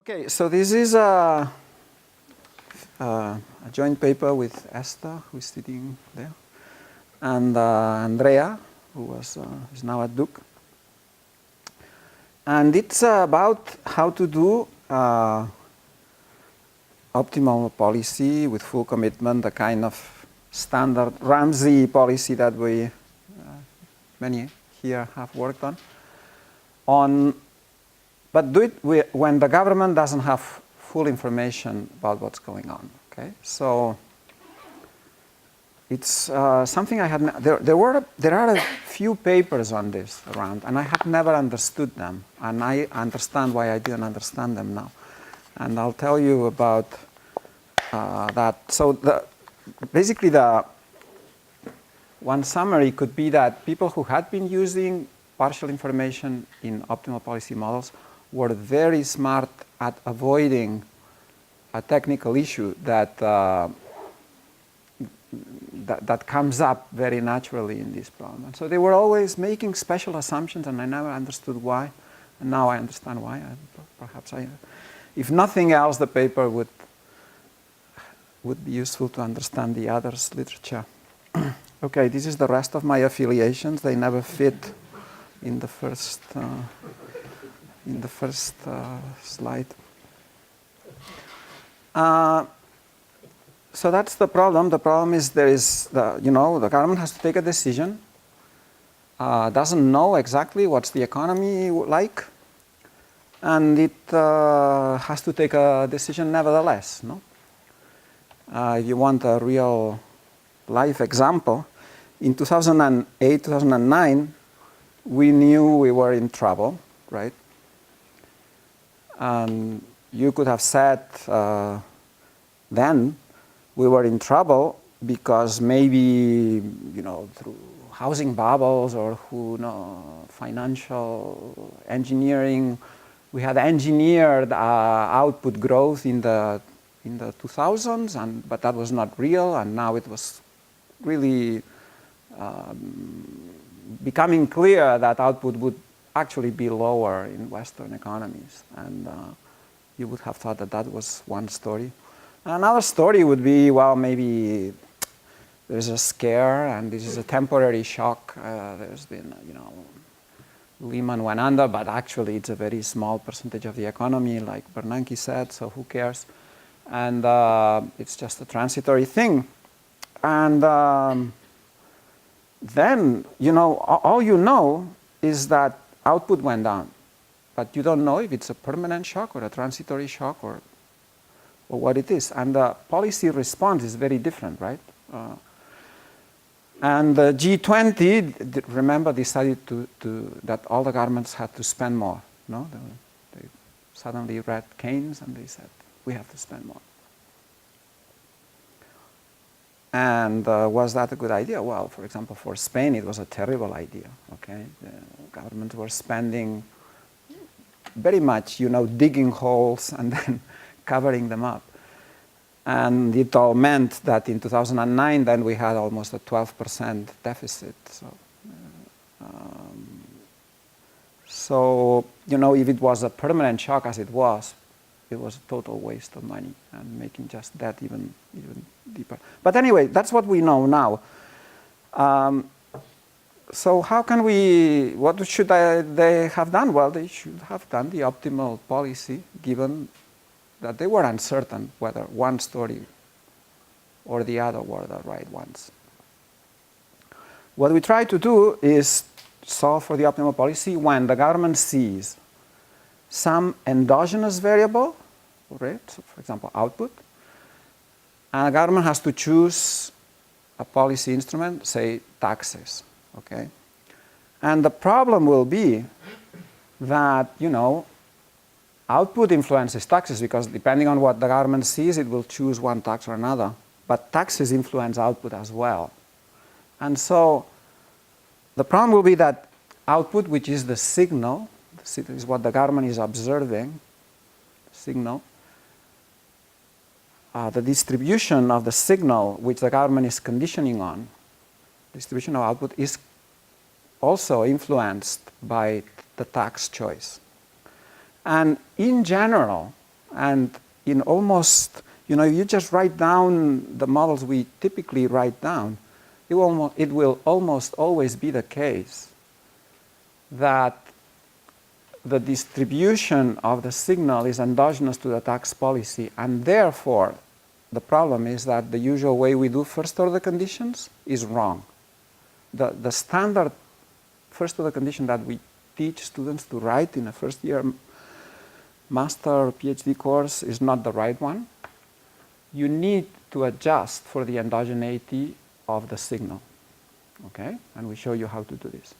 Okay, so this is a joint paper with Esther, who is sitting there, and Andrea, who is now at Duke. And it's about how to do optimal policy with full commitment, the kind of standard Ramsey policy that we, many here have worked on. But do it when the government doesn't have full information about what's going on. Okay, so it's something I had. There are a few papers on this around, and I have never understood them, and I understand why I didn't understand them now, and I'll tell you about that. So basically the one summary could be that people who had been using partial information in optimal policy models were very smart at avoiding a technical issue that that comes up very naturally in this problem. And so they were always making special assumptions, and I never understood why. And now I understand why. Perhaps if nothing else, the paper would be useful to understand the others' literature. Okay, this is the rest of my affiliations. They never fit in the first. Slide. So that's the problem. The problem is the government has to take a decision, doesn't know exactly what's the economy like, and it has to take a decision nevertheless. No? If you want a real life example, in 2008, 2009, we knew we were in trouble, right? And you could have said then we were in trouble because maybe, through housing bubbles or financial engineering, we had engineered output growth in the 2000s, but that was not real, and now it was really becoming clear that output would actually be lower in Western economies, and you would have thought that that was one story. Another story would be, well, maybe there's a scare and this is a temporary shock. There's been, Lehman went under, but actually it's a very small percentage of the economy, like Bernanke said, so who cares? And it's just a transitory thing. And then, all you know is that output went down, but you don't know if it's a permanent shock or a transitory shock or what it is. And the policy response is very different, right? And the G20, remember, decided that all the governments had to spend more. No, they suddenly read Keynes and they said we have to spend more. And was that a good idea? Well, for example, for Spain, it was a terrible idea. Okay, the governments were spending very much, digging holes and then covering them up. And it all meant that in 2009, then we had almost a 12% deficit. So, if it was a permanent shock as it was a total waste of money and making just that even deeper. But anyway, that's what we know now. So how can what should they have done? Well, they should have done the optimal policy, given that they were uncertain whether one story or the other were the right ones. What we try to do is solve for the optimal policy when the government sees some endogenous variable, right? So for example, output, and the government has to choose a policy instrument, say taxes, okay? And the problem will be that, output influences taxes because depending on what the government sees, it will choose one tax or another. But taxes influence output as well. And so the problem will be that output, which is the signal is what the government is observing, signal, the distribution of the signal which the government is conditioning on, distribution of output, is also influenced by the tax choice. And in general, And in almost, you just write down the models we typically write down, it will almost always be the case that the distribution of the signal is endogenous to the tax policy, and therefore the problem is that the usual way we do first order conditions is wrong. The standard first order condition that we teach students to write in a first year master or PhD course is not the right one. You need to adjust for the endogeneity of the signal, okay? And we show you how to do this.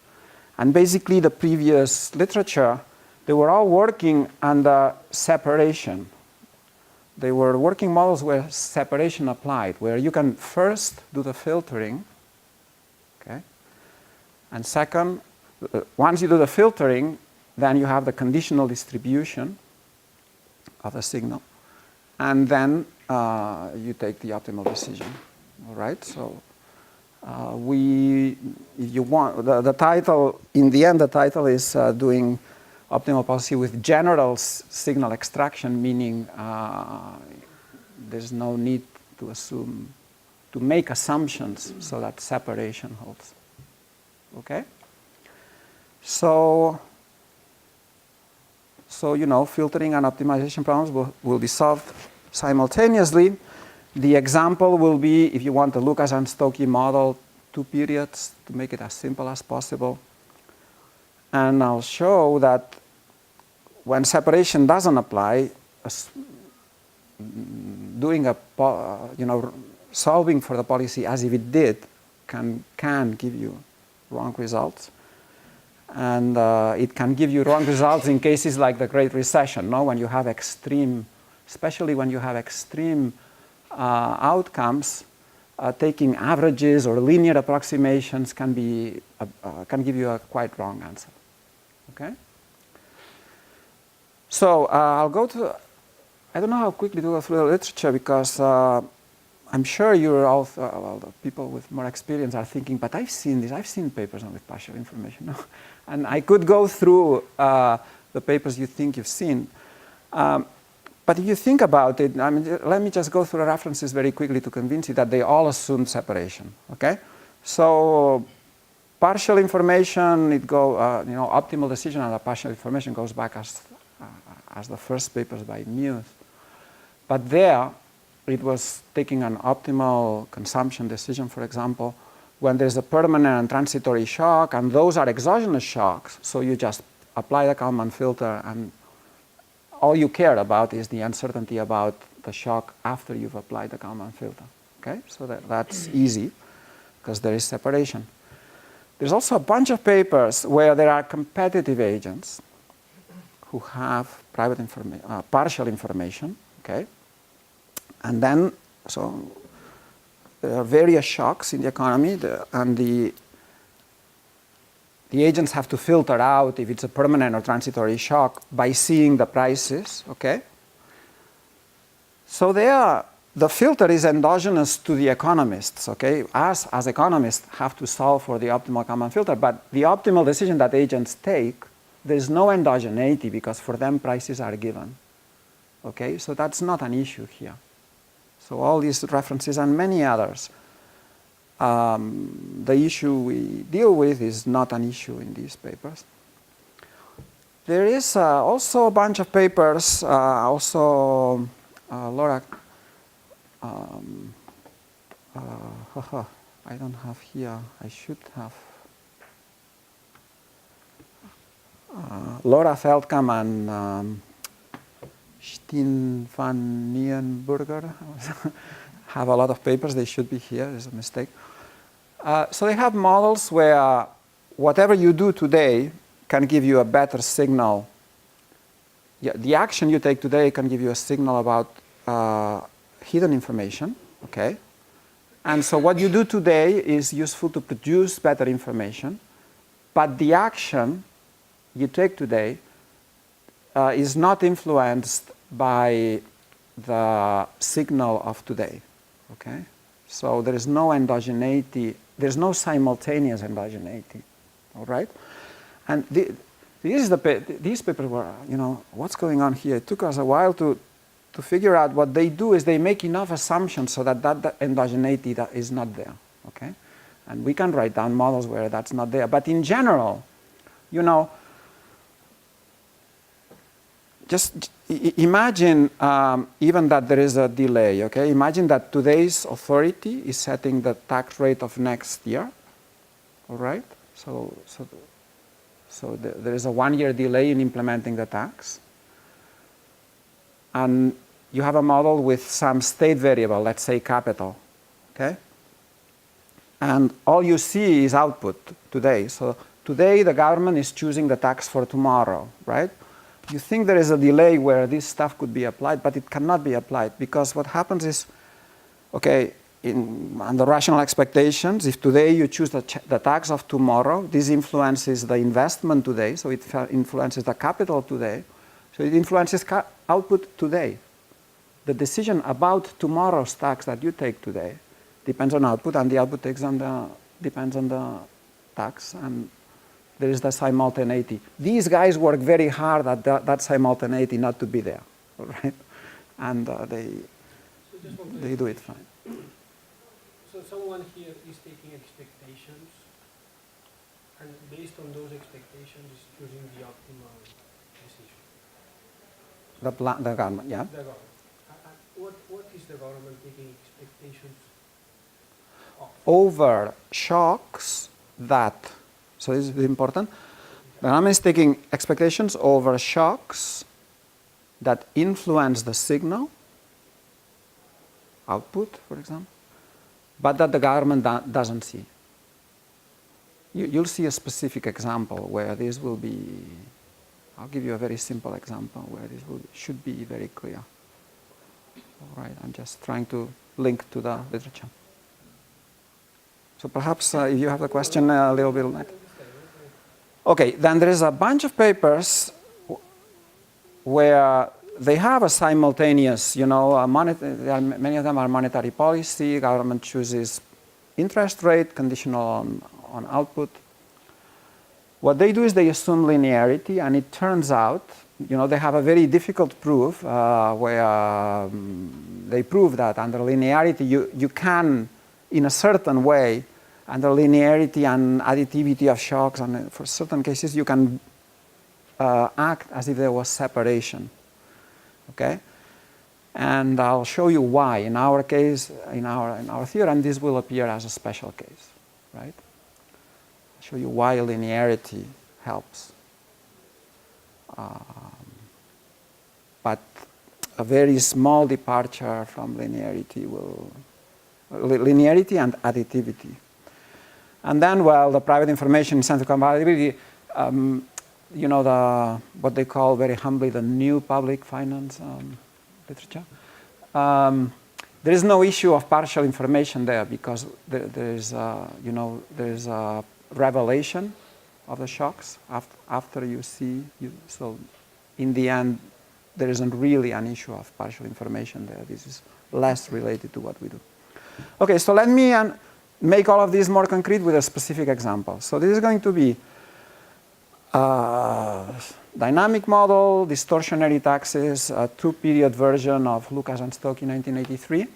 And basically the previous literature, they were all working under separation. They were working models where separation applied, where you can first do the filtering, okay? And second, once you do the filtering, then you have the conditional distribution of the signal. And then you take the optimal decision, all right? So if you want, the title, in the end, the title is doing optimal policy with general signal extraction, meaning there's no need to make assumptions so that separation holds. Okay? So filtering and optimization problems will be solved simultaneously. The example will be, if you want the Lucas and Stokey model, 2 periods to make it as simple as possible. And I'll show that when separation doesn't apply, doing solving for the policy as if it did can give you wrong results. And it can give you wrong results in cases like the Great Recession, when you have extreme, especially when you have extreme outcomes, taking averages or linear approximations can give you a quite wrong answer. Okay? So I'll go to, I don't know how quickly to go through the literature because I'm sure you're all, the people with more experience are thinking, but I've seen this, I've seen papers on with partial information. And I could go through the papers you think you've seen. But if you think about it, let me just go through the references very quickly to convince you that they all assume separation, okay? So partial information, optimal decision on the partial information goes back as the first papers by Muth. But there, it was taking an optimal consumption decision, for example, when there's a permanent and transitory shock, and those are exogenous shocks, so you just apply the Kalman filter, and all you care about is the uncertainty about the shock after you've applied the Kalman filter. Okay, so that's easy, because there is separation. There's also a bunch of papers where there are competitive agents who have partial information, okay? And then, so there are various shocks in the economy, and the agents have to filter out if it's a permanent or transitory shock by seeing the prices, okay? So the filter is endogenous to the economists, okay? Us, as economists, have to solve for the optimal Kalman filter, but the optimal decision that agents take, there's no endogeneity because for them prices are given, okay? So that's not an issue here. So all these references and many others, the issue we deal with is not an issue in these papers. There is also a bunch of papers, Laura, I don't have here, I should have. Laura Veldkamp and Steen van Nieuwenburger have a lot of papers. They should be here. There's a mistake. So they have models where whatever you do today can give you a better signal. Yeah, the action you take today can give you a signal about hidden information. Okay? And so what you do today is useful to produce better information. But the action you take today is not influenced by the signal of today, okay? So there is no endogeneity, there's no simultaneous endogeneity, all right? And these papers were, what's going on here? It took us a while to to figure out, what they do is they make enough assumptions so that that endogeneity that is not there. Okay, and we can write down models where that's not there. But in general, you know, just imagine even that there is a delay. Okay, imagine that today's authority is setting the tax rate of next year. All right, so there is a 1-year delay in implementing the tax. And you have a model with some state variable, let's say capital, okay? And all you see is output today. So today the government is choosing the tax for tomorrow, right? You think there is a delay where this stuff could be applied, but it cannot be applied, because what happens is, okay, under rational expectations, if today you choose the tax of tomorrow, this influences the investment today, so it influences the capital today, so it influences output today. The decision about tomorrow's tax that you take today depends on output, and the output depends on the tax, and there is the simultaneity. These guys work very hard at that simultaneity not to be there, all right? And they do it fine. So someone here is taking expectations, and based on those expectations is choosing the optimal decision. The government, yeah. The government. What is the government taking expectations of? Over shocks that, so this is important, the government is taking expectations over shocks that influence the signal, output, for example, but that the government doesn't see. You'll see a specific example where this will be, I'll give you a very simple example where this should be very clear. All right, I'm just trying to link to the literature. So perhaps if you have the question a little bit later. Okay, then there is a bunch of papers where they have a simultaneous, you know, many of them are monetary policy, government chooses interest rate conditional on output. What they do is they assume linearity, and it turns out, you know, they have a very difficult proof where they prove that under linearity you can, in a certain way, under linearity and additivity of shocks, and for certain cases you can act as if there was separation. Okay, and I'll show you why. In our case, in our theorem, this will appear as a special case, right? I'll show you why linearity helps. But a very small departure from linearity linearity and additivity. And then, well, the private information incentive compatibility, you know, what they call very humbly the new public finance literature. There is no issue of partial information there, because there is, you know, there is a revelation of the shocks after you see. So in the end, there isn't really an issue of partial information there. This is less related to what we do. Okay, so let me make all of this more concrete with a specific example. So this is going to be dynamic model, distortionary taxes, a 2-period version of Lucas and Stokes in 1983.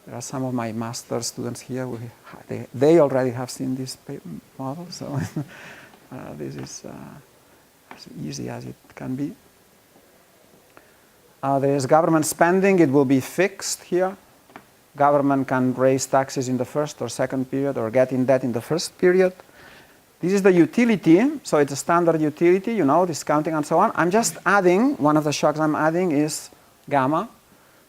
There are some of my master's students here. They already have seen this model, so this is as easy as it can be. There is government spending. It will be fixed here. Government can raise taxes in the first or second period, or get in debt in the first period. This is the utility, so it's a standard utility, you know, discounting and so on. I'm just adding, one of the shocks I'm adding is gamma.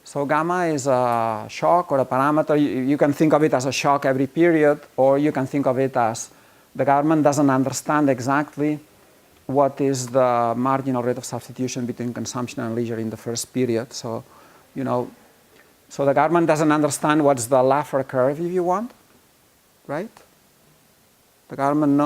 So gamma is a shock or a parameter. You can think of it as a shock every period, or you can think of it as the government doesn't understand exactly what is the marginal rate of substitution between consumption and leisure in the first period. So, you know, so the government doesn't understand what's the Laffer curve, if you want, right? The government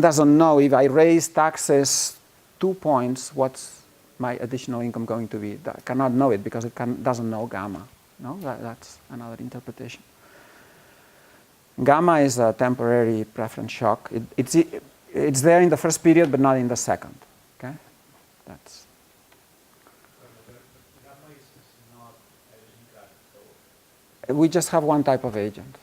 doesn't know if I raise taxes 2 points, what's my additional income going to be. That cannot know it because it doesn't know gamma. No, that's another interpretation. Gamma is a temporary preference shock. it's there in the first period, but not in the second. Okay, that's. We just have one type of agent.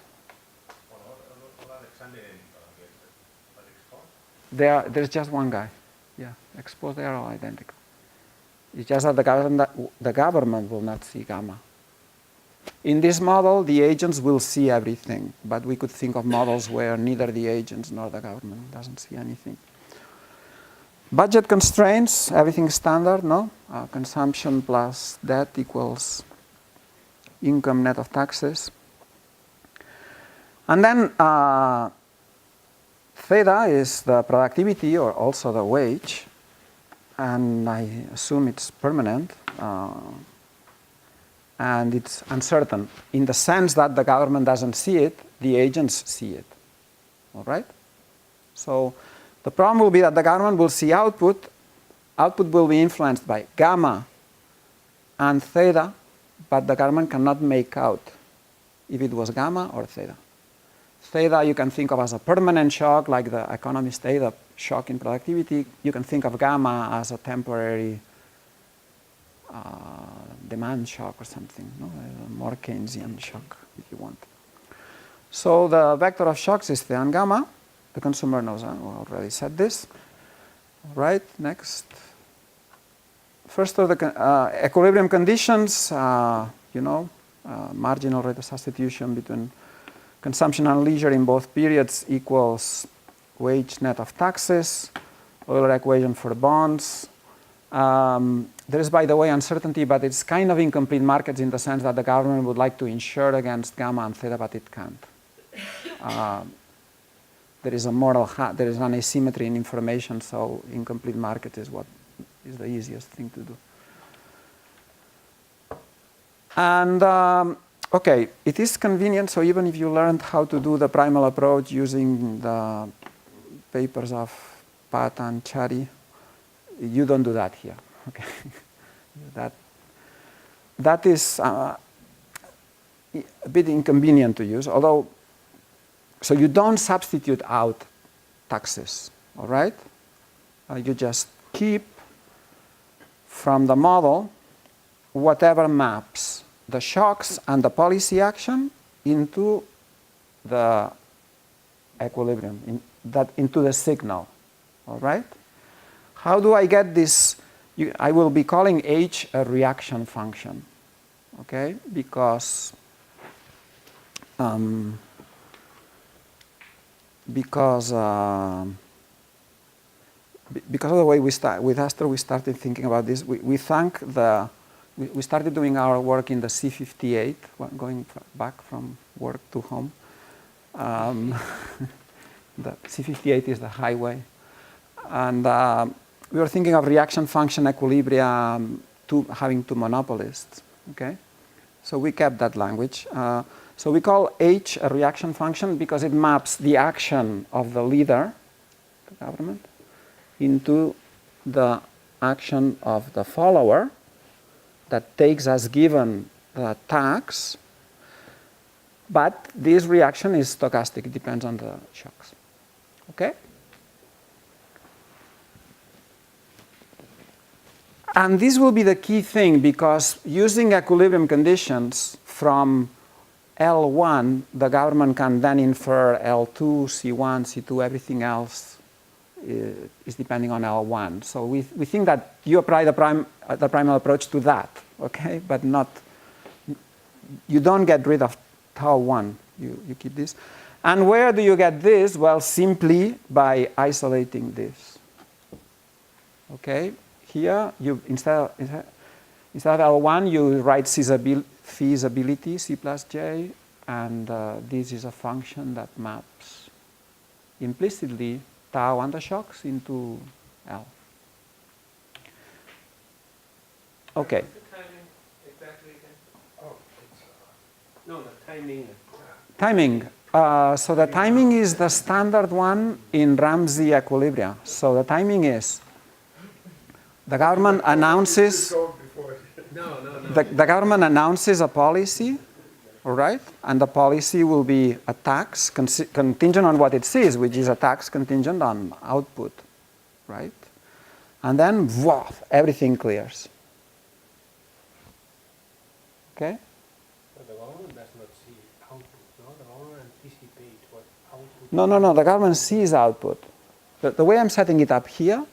There's just one guy. Yeah, exposed, they are all identical. It's just that the government will not see gamma. In this model, the agents will see everything, but we could think of models where neither the agents nor the government doesn't see anything. Budget constraints, everything standard, no? Consumption plus debt equals income net of taxes. And then theta is the productivity, or also the wage, and I assume it's permanent. And it's uncertain in the sense that the government doesn't see it, the agents see it. All right? So the problem will be that the government will see output. Output will be influenced by gamma and theta, but the government cannot make out if it was gamma or theta. Theta you can think of as a permanent shock, like the economist say, the shock in productivity. You can think of gamma as a temporary demand shock or something, no? A more Keynesian shock, if you want. So the vector of shocks is theta and gamma. The consumer knows, I already said this. All right, next. First of the equilibrium conditions, marginal rate of substitution between consumption and leisure in both periods equals wage net of taxes, Euler equation for bonds. There is, by the way, uncertainty, but it's kind of incomplete markets in the sense that the government would like to insure against gamma and theta, but it can't. There is there is an asymmetry in information, so incomplete market is what is the easiest thing to do. And okay, it is convenient, so even if you learned how to do the primal approach using the papers of Pat and Chari, you don't do that here. Okay, that is a bit inconvenient to use. Although, so you don't substitute out taxes. All right, you just keep from the model whatever maps the shocks and the policy action into the equilibrium, into the signal. All right. How do I get this? I will be calling H a reaction function, okay? Because of the way we start with Astor, we started thinking about this. We started doing our work in the C58, going back from work to home. The C58 is the highway, and we were thinking of reaction function equilibria having two monopolists, okay? So we kept that language. So we call H a reaction function because it maps the action of the leader, the government, into the action of the follower that takes as given the tax, but this reaction is stochastic, it depends on the shocks, okay? And this will be the key thing, because using equilibrium conditions from L1, the government can then infer L2, C1, C2, everything else is depending on L1. So we think that you apply the primal approach to that, okay? But not, you don't get rid of tau 1, you keep this. And where do you get this? Well, simply by isolating this, okay? Here, instead of L1, you write feasibility, C plus J, and this is a function that maps implicitly tau and the shocks into L. Okay. What's the timing exactly again? Oh, it's, no, the timing. Timing. So the timing is the standard one in Ramsey equilibria. So the timing is the government announces. The government announces a policy, all right? And the policy will be a tax contingent on what it sees, which is a tax contingent on output, right? And then, voila, everything clears. Okay? But the government does not see output, no? The government anticipates what output... No, the government sees output. The way I'm setting it up here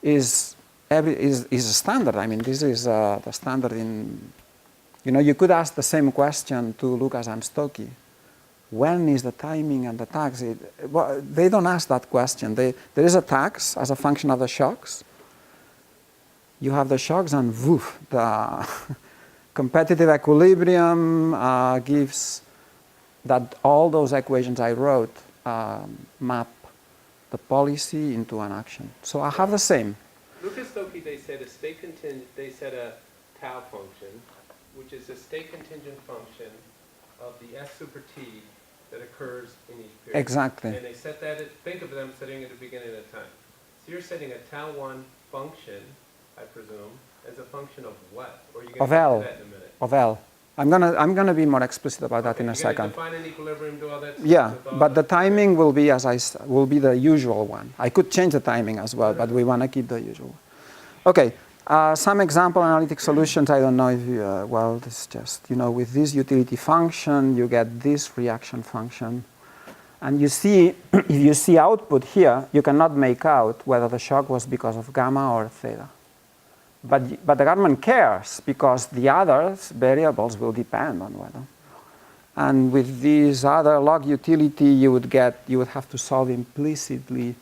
is a standard. I mean, this is the standard in... you could ask the same question to Lucas and Stokey. When is the timing and the tax? They don't ask that question. There is a tax as a function of the shocks. You have the shocks and woof, the competitive equilibrium gives that all those equations I wrote map the policy into an action. So I have the same. Lucas Stokey, they said a tau function, which is a state contingent function of the S super T that occurs in each period. Exactly. And they set that, think of them setting at the beginning of time. So you're setting a tau 1 function, I presume, as a function of what? Or are you going to get to that in a minute? Of L. I'm gonna be more explicit about that in a second. Define an equilibrium, do all that stuff? Yeah, but the timing will be will be the usual one. I could change the timing as well, but we want to keep the usual one. Okay, some example analytic solutions. I don't know if you, well, this is just, with this utility function, you get this reaction function. And you see, if you see output here, you cannot make out whether the shock was because of gamma or theta. But the government cares because the other variables will depend on whether. And with this other log utility, you would have to solve implicitly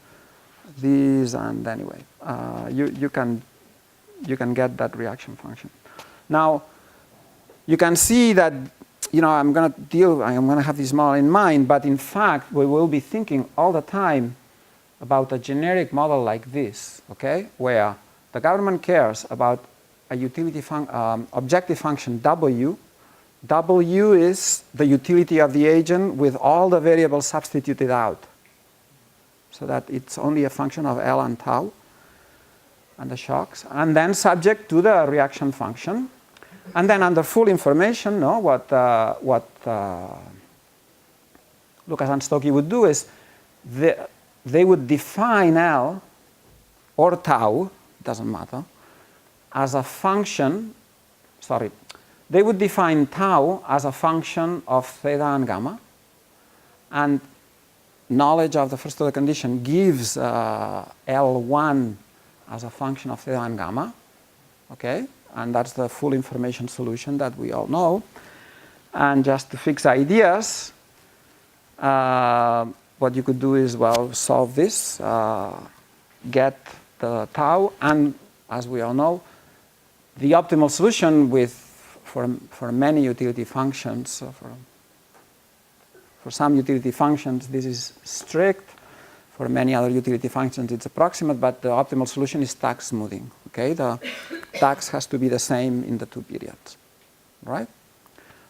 these, and anyway, you can get that reaction function. Now, you can see that I'm going to have this model in mind, but in fact, we will be thinking all the time about a generic model like this, okay, where the government cares about a utility objective function W. W is the utility of the agent with all the variables substituted out, so that it's only a function of L and tau and the shocks, and then subject to the reaction function. And then under full information, what Lucas and Stokey would do is they would define L or tau, doesn't matter, as a function, they would define tau as a function of theta and gamma, and knowledge of the first order condition gives L1 as a function of theta and gamma, okay? And that's the full information solution that we all know. And just to fix ideas, what you could do is, well, solve this, get the tau, and as we all know, the optimal solution for many utility functions, for some utility functions, this is strict. For many other utility functions, it's approximate, but the optimal solution is tax smoothing. Okay, the tax has to be the same in the two periods, right?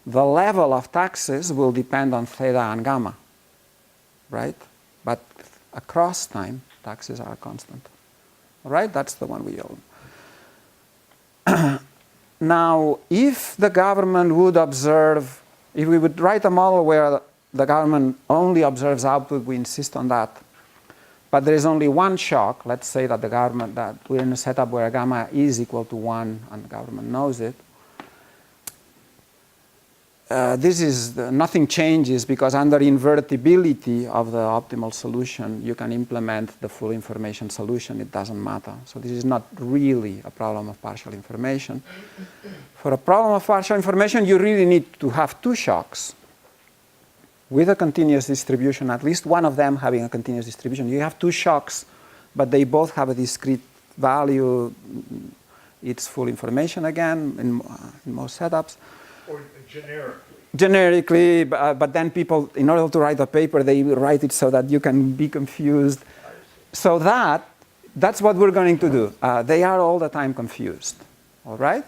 The level of taxes will depend on theta and gamma, right? But across time, taxes are constant. All right, that's the one we own. Now, if the government would observe, if we would write a model where the government only observes output, we insist on that. But there is only one shock. Let's say that that we're in a setup where gamma is equal to 1 and the government knows it. Nothing changes because under invertibility of the optimal solution, you can implement the full information solution. It doesn't matter. So this is not really a problem of partial information. For a problem of partial information, you really need to have two shocks with a continuous distribution, at least one of them having a continuous distribution. You have two shocks, but they both have a discrete value. It's full information again in most setups. Or generically. Generically, but then people, in order to write a paper, they write it so that you can be confused. So that's what we're going to do. They are all the time confused, all right?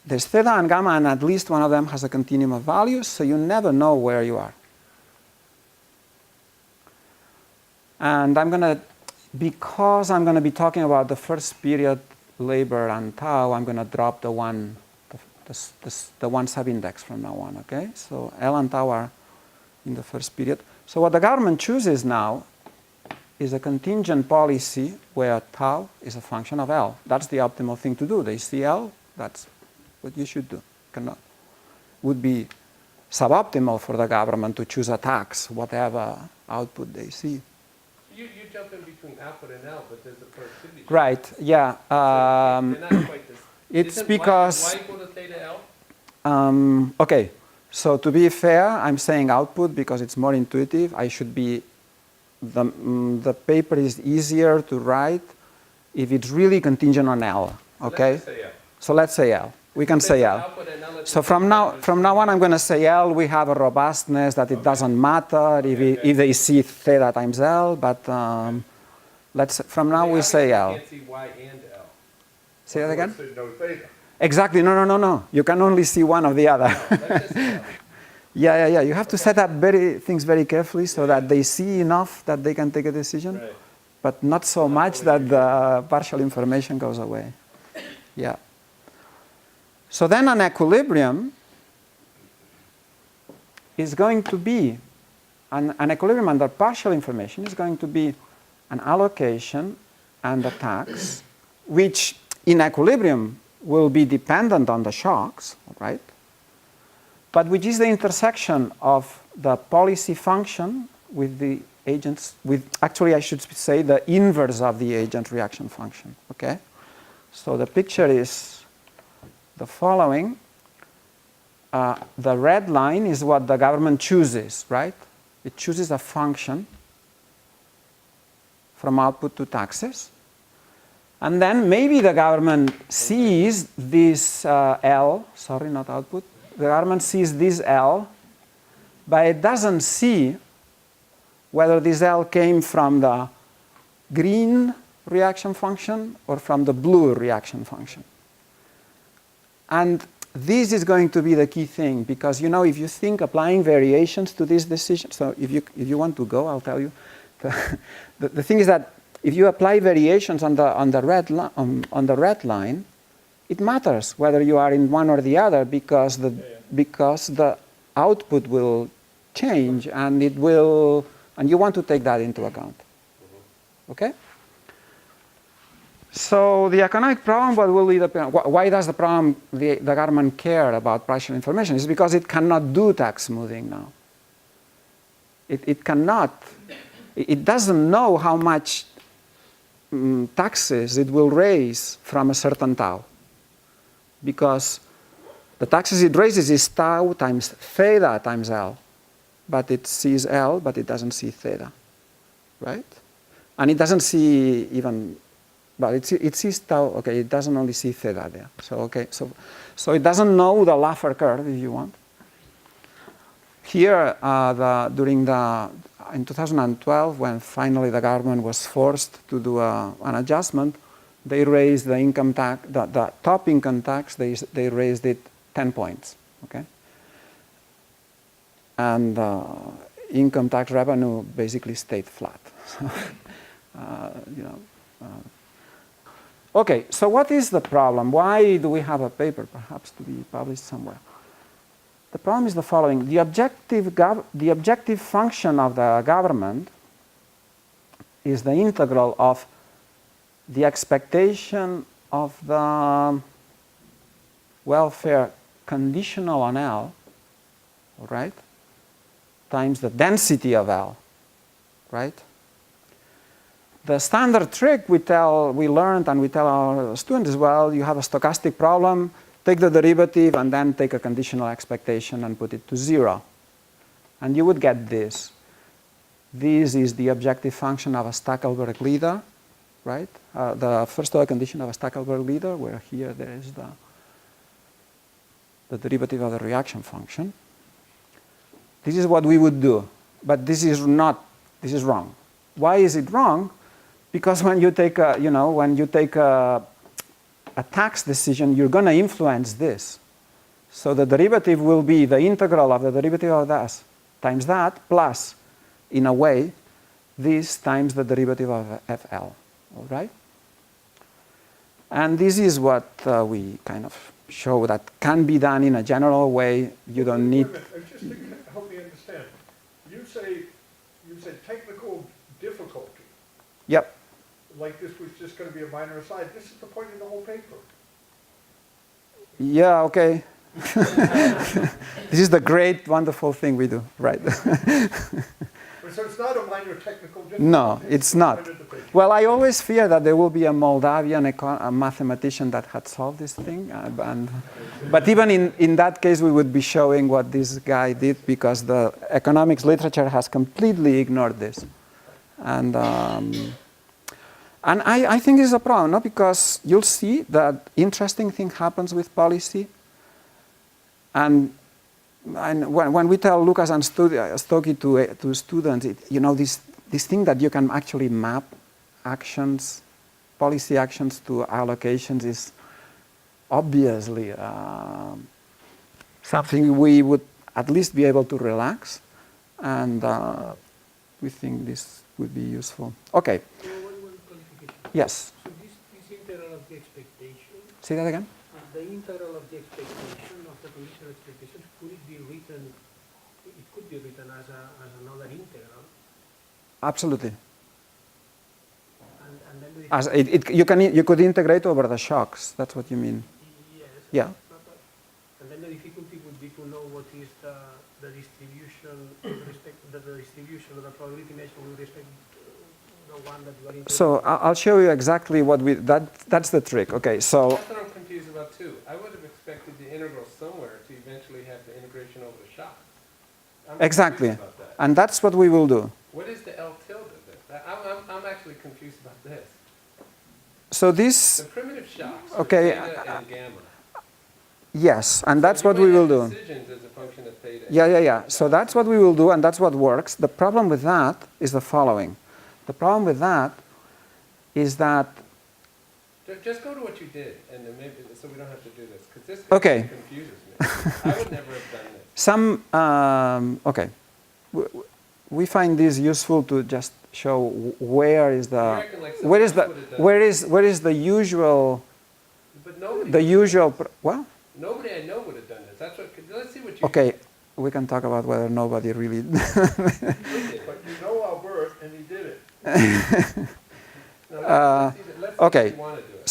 There's theta and gamma, and at least one of them has a continuum of values, so you never know where you are. And because I'm going to be talking about the first period labor and tau, I'm going to drop the the one sub-index from now on, okay? So L and tau are in the first period. So what the government chooses now is a contingent policy where tau is a function of L. That's the optimal thing to do. They see L, that's what you should do. Would be suboptimal for the government to choose a tax, whatever output they see. You jump in between output and L, but there's a productivity. Right, yeah. They're not quite this. It's Isn't because... Y equal to theta L? Okay, so to be fair, I'm saying output because it's more intuitive. I should be... The paper is easier to write if it's really contingent on L, okay? So let's say L. We can say L. So from now on, I'm going to say L. We have a robustness that it doesn't matter if they see theta times L, but from now we say L. You can't see Y and L. Say that again? There's no theta. Exactly. No. You can only see one of the other. Yeah. You have to set up things very carefully so that they see enough that they can take a decision, Right. but not so much that the partial information goes away. Yeah. So then an equilibrium is going to be, an equilibrium under partial information is going to be an allocation and a tax, which in equilibrium will be dependent on the shocks, right? But which is the intersection of the policy function with the agents, actually I should say the inverse of the agent reaction function, okay? So the picture is the following. The red line is what the government chooses, right? It chooses a function from output to taxes. And then maybe the government sees this L, sorry, not output. The government sees this L, but it doesn't see whether this L came from the green reaction function or from the blue reaction function. And this is going to be the key thing, because if you think applying variations to this decision, so if you want to go, I'll tell you. The thing is that if you apply variations on the red line, it matters whether you are in one or the other, because the output will change and and you want to take that into account. Okay? So the economic problem, what will be why does the government care about partial information? It's because it cannot do tax smoothing now. It cannot. It doesn't know how much taxes it will raise from a certain tau, because the taxes it raises is tau times theta times L, but it sees L, but it doesn't see theta, right? And it doesn't see even, well, it sees tau, okay, it doesn't only see theta there. So, okay, so it doesn't know the Laffer curve, if you want. Here, in 2012, when finally the government was forced to do an adjustment, they raised the income tax, the top income tax, they raised it 10 points, okay? And income tax revenue basically stayed flat. Okay, so what is the problem? Why do we have a paper, perhaps to be published somewhere? The problem is the following. The objective function of the government is the integral of the expectation of the welfare conditional on L, right, times the density of L, right? The standard trick we learned and we tell our students is, well, you have a stochastic problem, take the derivative and then take a conditional expectation and put it to 0. And you would get this. This is the objective function of a Stackelberg leader, right? The first order condition of a Stackelberg leader, where here there is the derivative of the reaction function. This is what we would do, but this is wrong. Why is it wrong? Because when you take a tax decision, you're going to influence this. So the derivative will be the integral of the derivative of this times that, plus, in a way, this times the derivative of FL. All right? And this is what we kind of show that can be done in a general way. You don't need... Wait a minute, just to help me understand. You say technical difficulty, Yep. like this was just going to be a minor aside. This is the point of the whole paper. Yeah, okay. This is the great, wonderful thing we do, right? So it's not a minor technical difficulty? No, it's the not. point of the paper. Well, I always fear that there will be a Moldavian a mathematician that had solved this thing. But even in that case, we would be showing what this guy did because the economics literature has completely ignored this. And I think it's a problem, no? Because you'll see that interesting thing happens with policy. And when we tell Lucas and Stokey to students, this thing that you can actually map actions, policy actions to allocations is obviously something we would at least be able to relax. And we think this would be useful. Okay. One qualification. Yes. So this integral of the expectation, Say that again? the integral of the expectation of the conditional expectations, could it be written? It could be written as another integral, Absolutely. and then the You could integrate over the shocks. That's what you mean. yes. Yeah. And then the difficulty would be to know what is the distribution with respect the distribution of the probability measure with respect to the one that you are integrating. So I'll show you exactly what that's the trick. Okay, so That's what I'm confused about too. I would have expected the integral somewhere to eventually have the integration over the shock. I'm exactly. confused about that. And that's what we will do. What is the L tilde of this? I'm actually confused about this. So this, The primitive shocks, Okay, theta and gamma. yes, and that's So what you we might will have do. decisions as a function of theta. Yeah. So that's what we will do, and that's what works. The problem with that is the following. The problem with that is that, Just go to what you did, and then maybe, so we don't have to do this, because this Okay. confuses me. I would never have done this. okay. We find this useful to just show where is You're the, acting like someone else would have done where is the usual, But nobody. the would have usual, done this. well, Nobody I know would have done this. That's what. Let's see what you. okay, we can talk about whether nobody really, did. But you know Albert, and he did it. No, let's see okay. if you want to do it.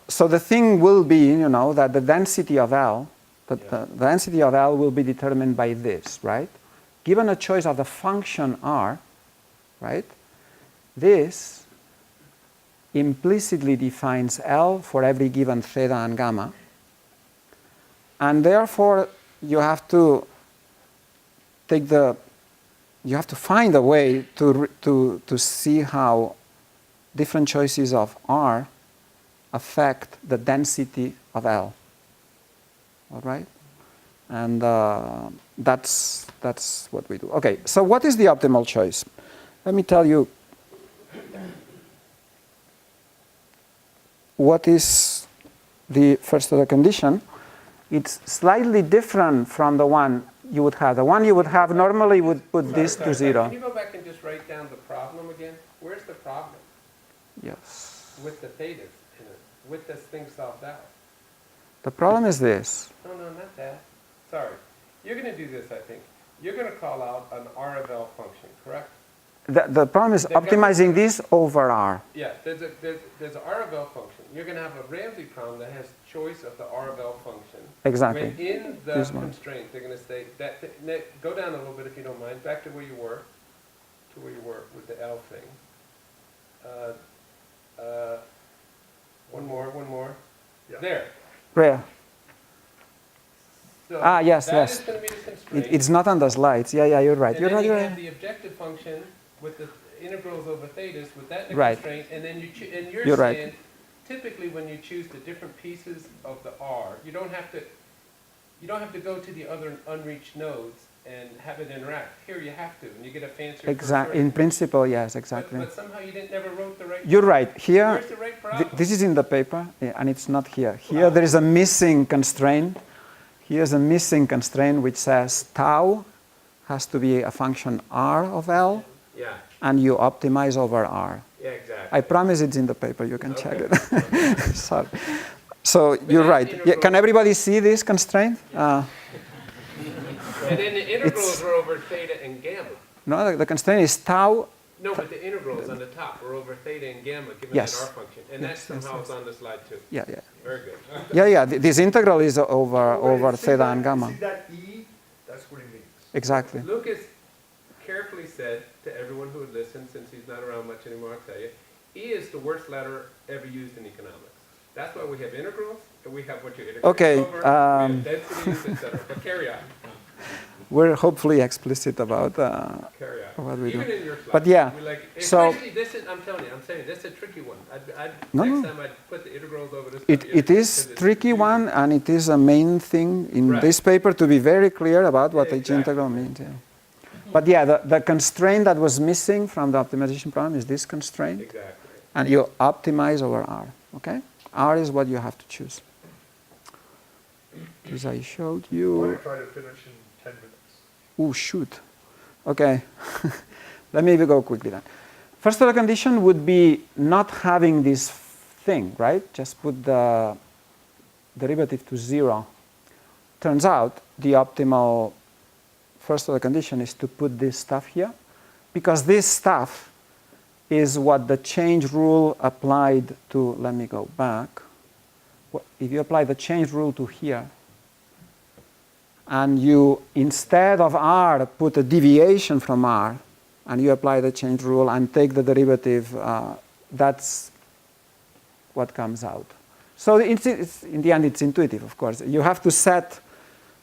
so the thing will be, that the density of L, the density of L will be determined by this, right? Given a choice of the function R, right? This implicitly defines L for every given theta and gamma. And therefore, you have to find a way to see how different choices of R affect the density of L. All right? And that's what we do. Okay, so what is the optimal choice? Let me tell you what is the first order condition. It's slightly different from the one you would have. The one you would have normally would put this to 0. Can you go back and just write down the problem again? Where's the problem Yes. with the thetas in it? With this thing solved out? The problem is this. No, not that. Sorry. You're going to do this, I think. You're going to call out an R of L function, correct? The problem is optimizing this over R. Yeah, there's an R of L function. You're going to have a Ramsey problem that has choice of the R of L function. Exactly. Within the This one. constraint, they're going to say that. Go down a little bit if you don't mind. Back to where you were. To where you were with the L thing. One more. Yeah. There. Where? So yes. that is going to be the constraint. It's not on the slides. Yeah, you're right. And You're then right. you You're have right. the objective function with the integrals over thetas with that Right. constraint, and then you're You're right. saying typically when you choose the different pieces of the R, you don't have to go to the other unreached nodes and have it interact. Here you have to, and you get a fancier. Exactly. In principle, yes, exactly. But somehow you never wrote the right. You're right. Here, Where's the right problem? this is in the paper, and it's not here. Here, there is a missing constraint. Here's a missing constraint which says tau has to be a function R of L, Yeah. and you optimize over R. Yeah, exactly. I promise it's in the paper. You can check Okay. it. Sorry. So you're that right. Yeah, can integral- everybody see this constraint? And then the integrals are over theta and gamma. No, the constraint is tau. No, but the integrals on the top are over theta and gamma, given Yes. that R function. And Yes, that somehow yes, is on the slide too. Yeah, yeah. Very good. Yeah. This integral is over See theta that- and gamma. See that E? That's what he means. Exactly. Lucas carefully said to everyone who would listen, since he's not around much anymore, I'll tell you, E is the worst letter ever used in economics. That's why we have integrals, and we have what you integrate Okay, over, we have densities, etc. But carry on, We're hopefully explicit about carry on. what we do. Even in your slides. But yeah, we like, so- especially this is, I'm telling you, I'm saying, this is a tricky one. No, Next no. time I'd put the integrals over this. It is tricky one, and it is a main thing in Right. this paper to be very clear about what each Exactly. integral means. Yeah. But yeah, the constraint that was missing from the optimization problem is this constraint, Exactly. and you optimize over R. Okay, R is what you have to choose. As I showed I you. want to try to finish in 10 minutes. Oh, shoot. Okay. Let me go quickly then. First order condition would be not having this thing, right? Just put the derivative to 0. Turns out the optimal first order condition is to put this stuff here, because this stuff is what the change rule applied to, let me go back. If you apply the change rule to here, and you, instead of R, put a deviation from R, and you apply the change rule and take the derivative, that's what comes out. So it's, in the end, it's intuitive, of course. You have to set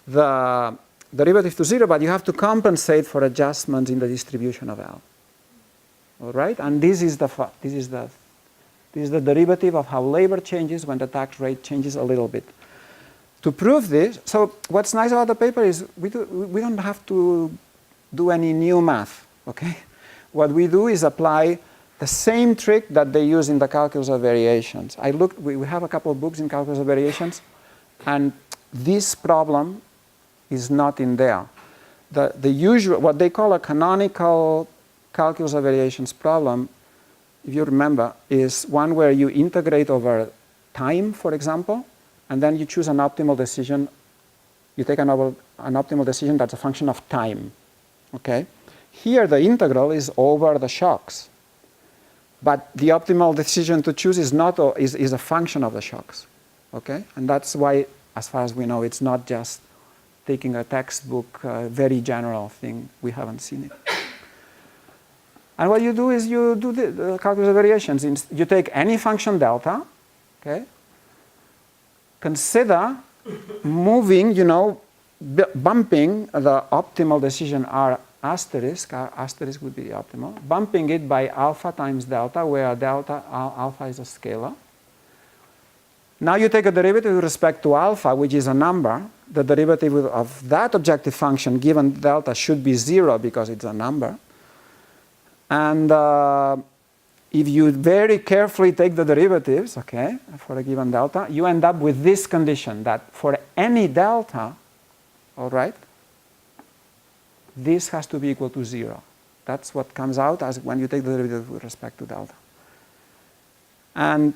the derivative to 0, but you have to compensate for adjustments in the distribution of L. All right? And this is the derivative of how labor changes when the tax rate changes a little bit. To prove this, so what's nice about the paper is we don't have to do any new math, okay? What we do is apply the same trick that they use in the calculus of variations. We have a couple of books in calculus of variations, and this problem is not in there. The usual, what they call a canonical calculus of variations problem, if you remember, is one where you integrate over time, for example, and then you choose an optimal decision. You take an optimal decision that's a function of time, okay? Here, the integral is over the shocks. But the optimal decision to choose is a function of the shocks, okay? And that's why, as far as we know, it's not just taking a textbook, very general thing. We haven't seen it. And what you do is you do the calculus of variations. You take any function delta, okay? Consider moving, bumping the optimal decision R asterisk would be the optimal, bumping it by alpha times delta, where alpha is a scalar. Now you take a derivative with respect to alpha, which is a number. The derivative of that objective function given delta should be 0 because it's a number. And if you very carefully take the derivatives, okay, for a given delta, you end up with this condition that for any delta, all right, this has to be equal to 0. That's what comes out as when you take the derivative with respect to delta. And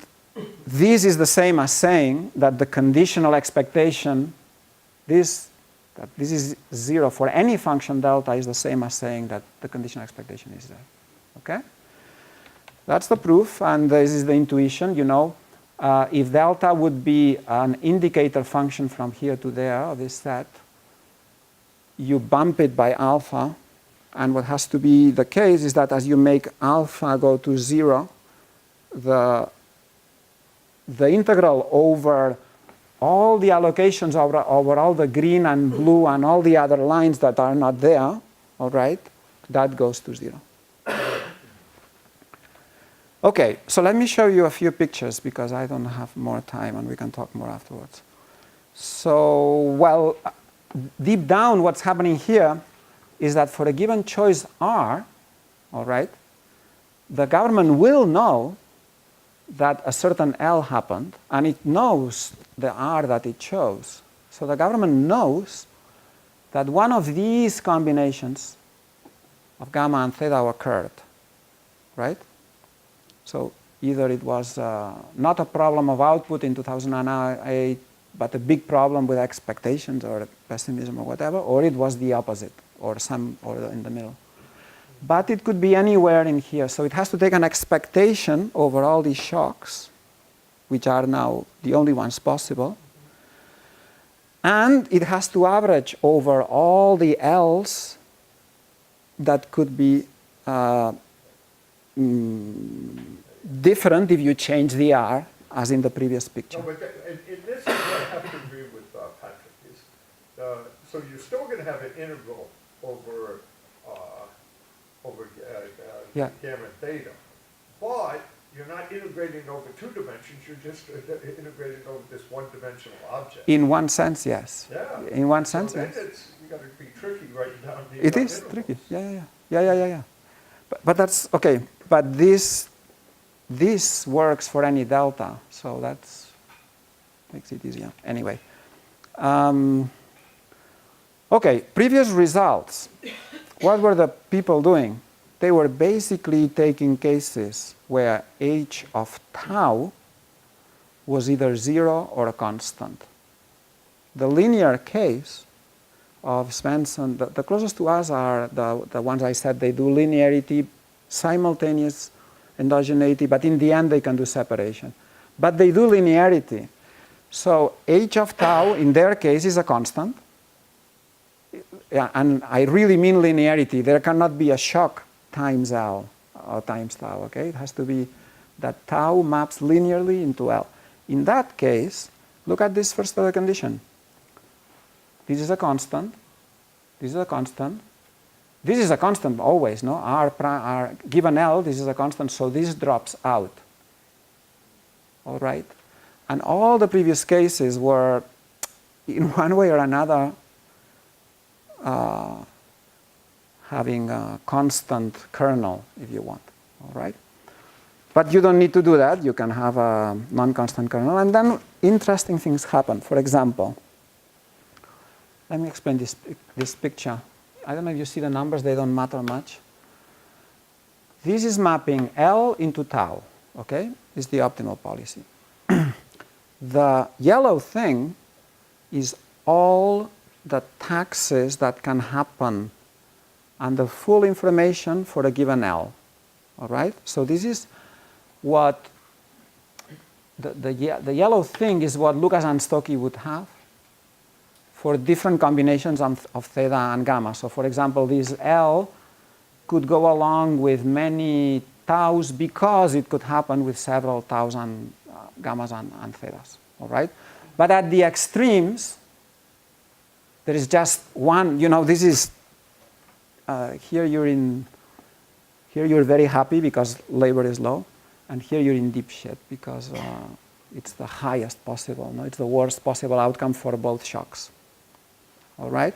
this is the same as saying that the conditional expectation, that this is 0 for any function delta is the same as saying that the conditional expectation is there. Okay? That's the proof, and this is the intuition. If delta would be an indicator function from here to there, this set, you bump it by alpha, and what has to be the case is that as you make alpha go to 0, the integral over all the allocations over all the green and blue and all the other lines that are not there, all right, that goes to 0. Okay, so let me show you a few pictures because I don't have more time and we can talk more afterwards. So, deep down what's happening here is that for a given choice R, all right, the government will know that a certain L happened, and it knows the R that it chose. So the government knows that one of these combinations of gamma and theta occurred, right? So either it was not a problem of output in 2008, but a big problem with expectations or pessimism or whatever, or it was the opposite, or in the middle. But it could be anywhere in here. So it has to take an expectation over all these shocks, which are now the only ones possible. And it has to average over all the L's that could be different if you change the R, as in the previous picture. No, but in this, I have to agree with Patrick. So you're still going to have an integral over Yeah. gamma and theta, but you're not integrating over two dimensions. You're just integrating over this one-dimensional object. In one sense, yes. Yeah. In one sense, so then yes. you got to be tricky writing down the It is intervals. tricky. Yeah. But that's okay. But this works for any delta, so that's makes it easier. Anyway, okay. Previous results. What were the people doing? They were basically taking cases where h of tau was either 0 or a constant. The linear case of Svensson, the closest to us are the ones I said they do linearity, simultaneous endogeneity, but in the end they can do separation. But they do linearity. So h of tau in their case is a constant. Yeah, and I really mean linearity. There cannot be a shock times L or times tau, okay? It has to be that tau maps linearly into L. In that case, look at this first order condition. This is a constant. This is a constant. This is a constant always, no? R given L, this is a constant, so this drops out. All right? And all the previous cases were, in one way or another, having a constant kernel, if you want. All right? But you don't need to do that. You can have a non-constant kernel. And then interesting things happen. For example, let me explain this picture. I don't know if you see the numbers. They don't matter much. This is mapping L into tau. Okay? This is the optimal policy. The yellow thing is all the taxes that can happen and the full information for a given L. All right? So this is what the yellow thing is what Lucas and Stokey would have for different combinations of theta and gamma. So for example, this L could go along with many taus because it could happen with several taus and gammas and thetas. All right? But at the extremes, there is just one, this is, here you're very happy because labor is low, and here you're in deep shit because it's the highest possible, no? It's the worst possible outcome for both shocks. All right?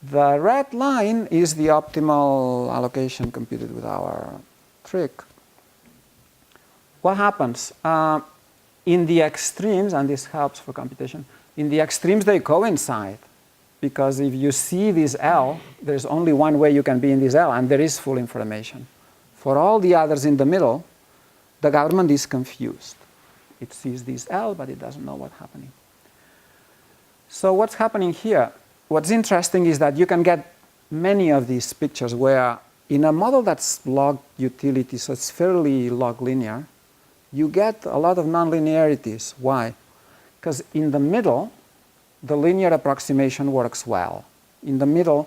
The red line is the optimal allocation computed with our trick. What happens? In the extremes, and this helps for computation, in the extremes they coincide. Because if you see this L, there's only one way you can be in this L, and there is full information. For all the others in the middle, the government is confused. It sees this L, but it doesn't know what's happening. So what's happening here? What's interesting is that you can get many of these pictures where in a model that's log utility, so it's fairly log linear, you get a lot of nonlinearities. Why? Because in the middle, the linear approximation works well. In the middle,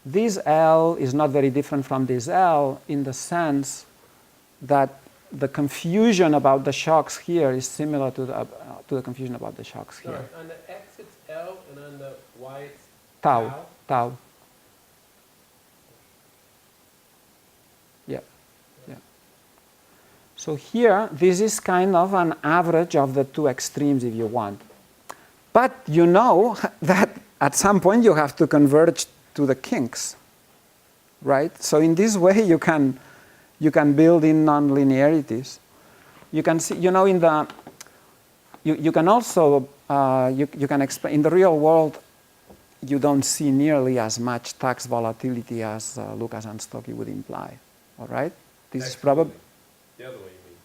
this L is not very different from this L in the sense that the confusion about the shocks here is similar to the confusion about the shocks here. Sorry, on the X it's L, and on the Y it's Tau. Tau. Yeah. Yeah. So here, this is kind of an average of the two extremes if you want. But you know that at some point you have to converge to the kinks, right? So in this way you can build in nonlinearities. You can see, in the, you can also, you can explain, in the real world, you don't see nearly as much tax volatility as Lucas and Stokey would imply, all right? This is probably, The other way, you mean?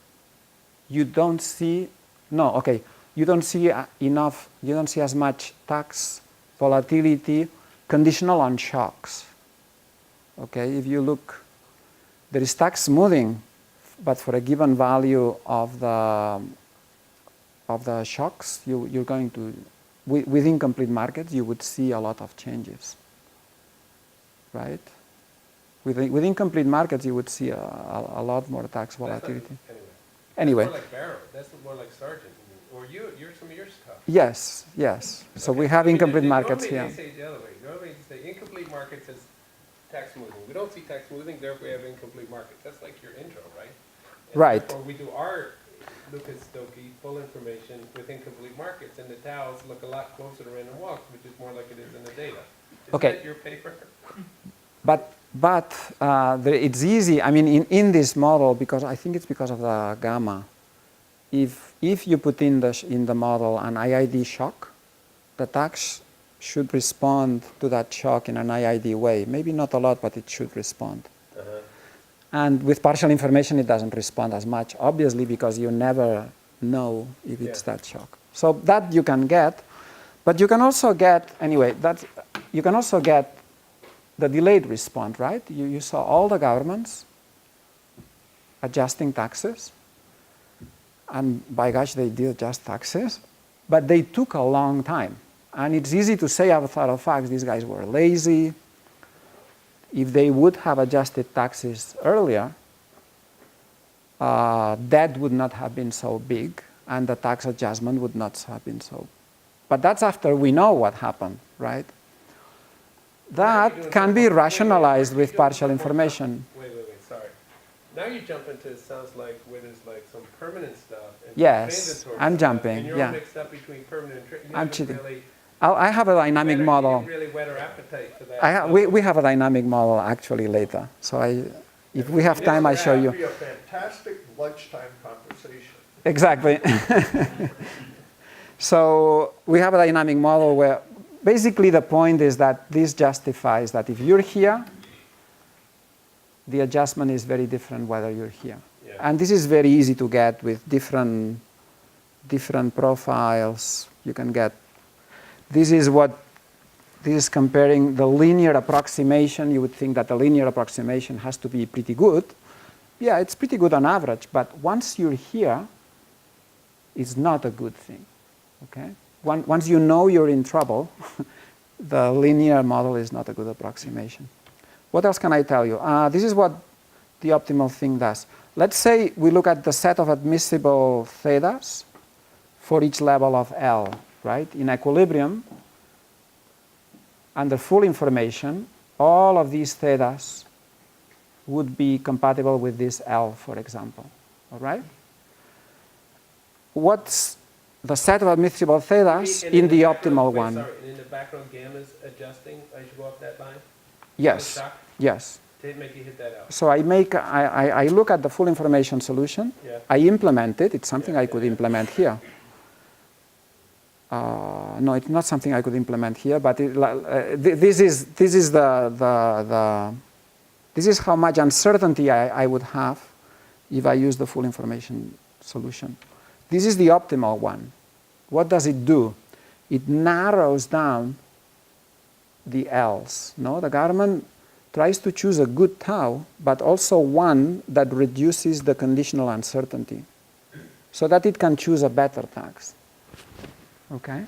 You don't see, no, okay, you don't see enough, you don't see as much tax volatility conditional on shocks. Okay, if you look, there is tax smoothing, but for a given value of the shocks, you're going to, with incomplete markets, you would see a lot of changes, right? With incomplete markets, you would see a lot more tax volatility. Anyway. That's more like Barrow. That's more like Sargent. Or you're some of your stuff. Yes, yes. So Okay, we have incomplete normally markets here. They say it the other way. Normally they say incomplete markets is tax smoothing. We don't see tax smoothing, therefore we have incomplete markets. That's like your intro, right? And Right. therefore we do our Lucas Stokey full information with incomplete markets, and the towels look a lot closer to random walks, which is more like it is in the data. Is Okay. that your paper? But it's easy. I mean, in this model, because I think it's because of the gamma. If you put in the model an IID shock, the tax should respond to that shock in an IID way. Maybe not a lot, but it should respond. And with partial information, it doesn't respond as much, obviously, because you never know if it's that shock. So that you can get, but you can also get, anyway, you can also get the delayed response, right? You saw all the governments adjusting taxes, and by gosh, they did adjust taxes, but they took a long time. And it's easy to say out of facts, these guys were lazy. If they would have adjusted taxes earlier, that would not have been so big, and the tax adjustment would not have been so. But that's after we know what happened, right? That can be rationalized with partial information. Wait, sorry. Now you jump into, it sounds like, where there's like some permanent stuff. And Yes, mandatory I'm stuff, jumping, and you're yeah. mixed up between permanent and I'm cheating. I have a dynamic You model. didn't really whet our appetite for that. We have a dynamic model actually later. So if we have time, I show It you. would be a fantastic lunchtime conversation. Exactly. So we have a dynamic model where basically the point is that this justifies that if you're here, the adjustment is very different whether you're here. Yeah. And this is very easy to get with different profiles. You can get, this is comparing the linear approximation. You would think that the linear approximation has to be pretty good. Yeah, it's pretty good on average, but once you're here, it's not a good thing, okay? Once you know you're in trouble, the linear model is not a good approximation. What else can I tell you? This is what the optimal thing does. Let's say we look at the set of admissible thetas for each level of L, right? In equilibrium, under full information, all of these thetas would be compatible with this L, for example, all right? What's the set of admissible thetas in the optimal one? Sorry, and in the background gamma's adjusting, I should go up that line? Yes, yes. To make you hit that out. So I look at the full information solution, Yeah. I implement it, it's something I could implement here. No, it's not something I could implement here, but this is how much uncertainty I would have if I use the full information solution. This is the optimal one. What does it do? It narrows down the L's. No, the government tries to choose a good tau, but also one that reduces the conditional uncertainty, so that it can choose a better tax. Okay.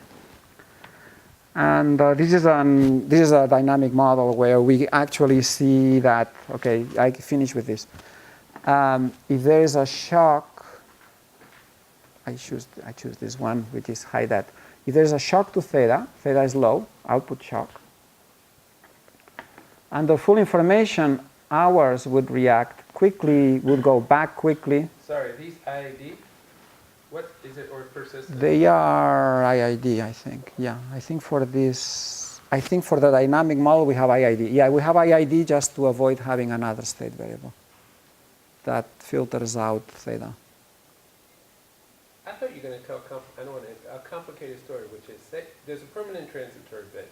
And this is a dynamic model where we actually see that. Okay, I finish with this. If there is a shock, I choose this one, which is high dat. If there is a shock to theta, theta is low, output shock. Under full information, ours would react quickly, would go back quickly. Sorry, these IID, what is it, or persistent? They are IID, I think. Yeah, I think for this, I think for the dynamic model we have IID. Yeah, we have IID just to avoid having another state variable that filters out theta. I thought you were going to tell a complicated story, which is, say, there's a permanent transitory bit.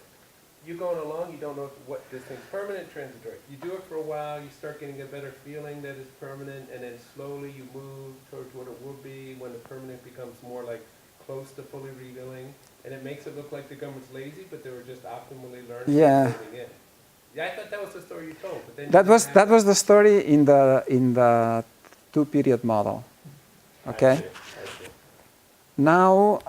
you're going along, you don't know what this thing's permanent, transitory. You do it for a while, you start getting a better feeling that it's permanent, and then slowly you move towards what it will be when the permanent becomes more like close to fully revealing, and it makes it look like the government's lazy, but they were just optimally learning Yeah. and saving in. Yeah, I thought that was the story you told, but then you That didn't was have that was the story in the two-period model. Okay. I see. Now,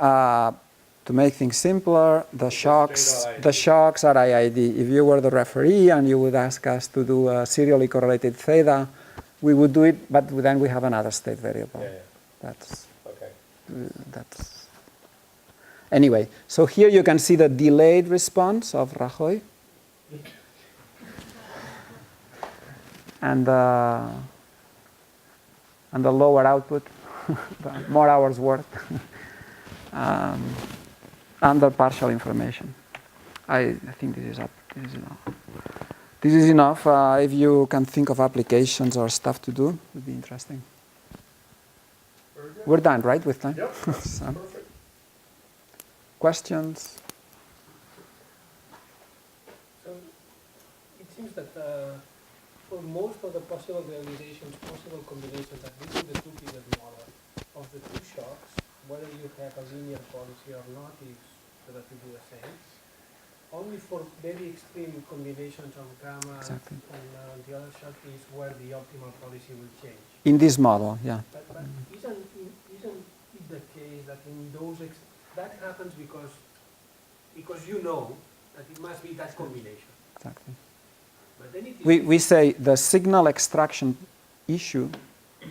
to make things simpler, the shocks are IID. If you were the referee and you would ask us to do a serially correlated theta, we would do it, but then we have another state variable. Yeah, yeah. That's Okay. Anyway. So here you can see the delayed response of Rajoy, and the lower output, more hours worked. Under partial information. I think this is enough. This is enough. If you can think of applications or stuff to do, it would be interesting. Very good. We're done, right, with time? Yep, So, perfect. questions? So it seems that for most of the possible realizations, possible combinations that within the two-period model of the two shocks, whether you have a linear policy or not is relatively the same. Only for very extreme combinations of gamma Exactly. and the other shock is where the optimal policy will change. In this model, yeah. But isn't it the case that in those that happens because you know that it must be that combination. Exactly. But then it is We say the signal extraction issue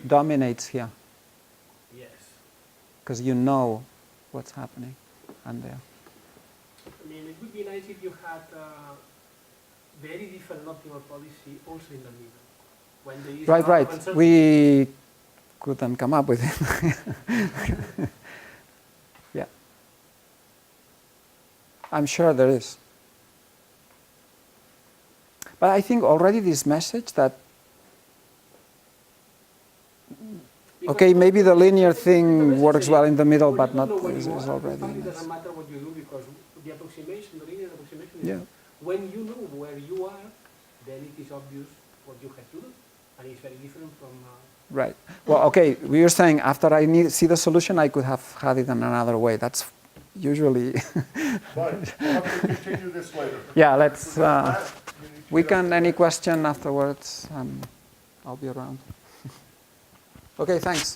dominates here, yes. because you know what's happening and there. I mean, it would be nice if you had very different optimal policy also in the middle. When there is a lot of Right. uncertainty. We couldn't come up with it. Yeah. I'm sure there is. But I think already this message that, Because okay, maybe the linear the thing message works is, well in the middle, well, but you don't not know where is you are. already In fact, it nice. doesn't matter what you do because the approximation, the linear approximation is Yeah. when you know where you are, then it is obvious what you have to do. And it's very different from... Right. Well, okay, we were saying after I see the solution, I could have had it in another way. That's usually... But we'll have to continue this later. Yeah, let's... You need to we get can, up. any question afterwards, I'll be around. Okay, thanks.